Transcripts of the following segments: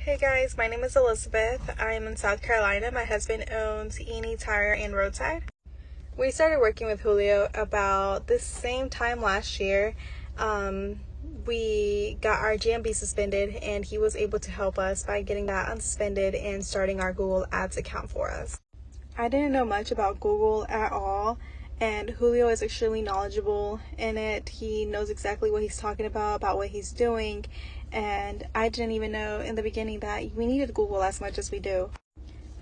Hey guys, my name is Elizabeth. I am in South Carolina. My husband owns E&E Tire and Roadside. We started working with Julio about the same time last year. We got our GMB suspended and he was able to help us by getting that unsuspended and starting our Google Ads account for us. I didn't know much about Google at all, and Julio is extremely knowledgeable in it. He knows exactly what he's talking about what he's doing, and I didn't even know in the beginning that we needed Google as much as we do.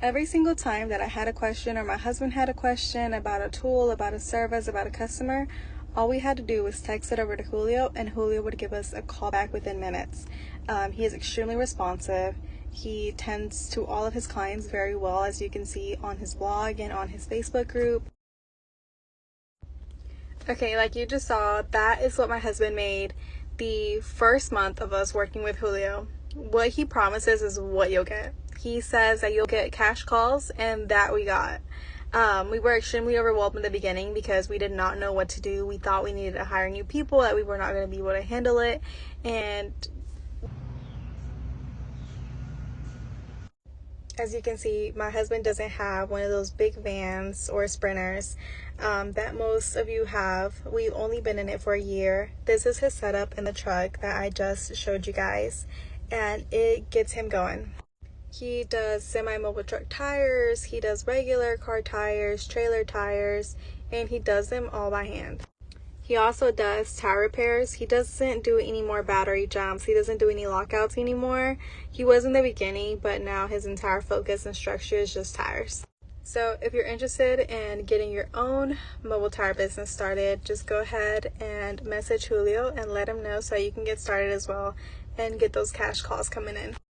Every single time that I had a question or my husband had a question about a tool, about a service, about a customer, all we had to do was text it over to Julio and Julio would give us a call back within minutes. He is extremely responsive. He tends to all of his clients very well, as you can see on his blog and on his Facebook group. Okay, like you just saw, that is what my husband made the first month of us working with Julio. What he promises is what you'll get. He says that you'll get cash calls, and that we got. We were extremely overwhelmed in the beginning because we did not know what to do. We thought we needed to hire new people, that we were not going to be able to handle it. And as you can see, my husband doesn't have one of those big vans or sprinters that most of you have. We've only been in it for a year. This is his setup in the truck that I just showed you guys, and it gets him going. He does semi-mobile truck tires, he does regular car tires, trailer tires, and he does them all by hand. He also does tire repairs. He doesn't do any more battery jumps. He doesn't do any lockouts anymore. He was in the beginning, but now his entire focus and structure is just tires. So if you're interested in getting your own mobile tire business started, just go ahead and message Julio and let him know so you can get started as well and get those cash calls coming in.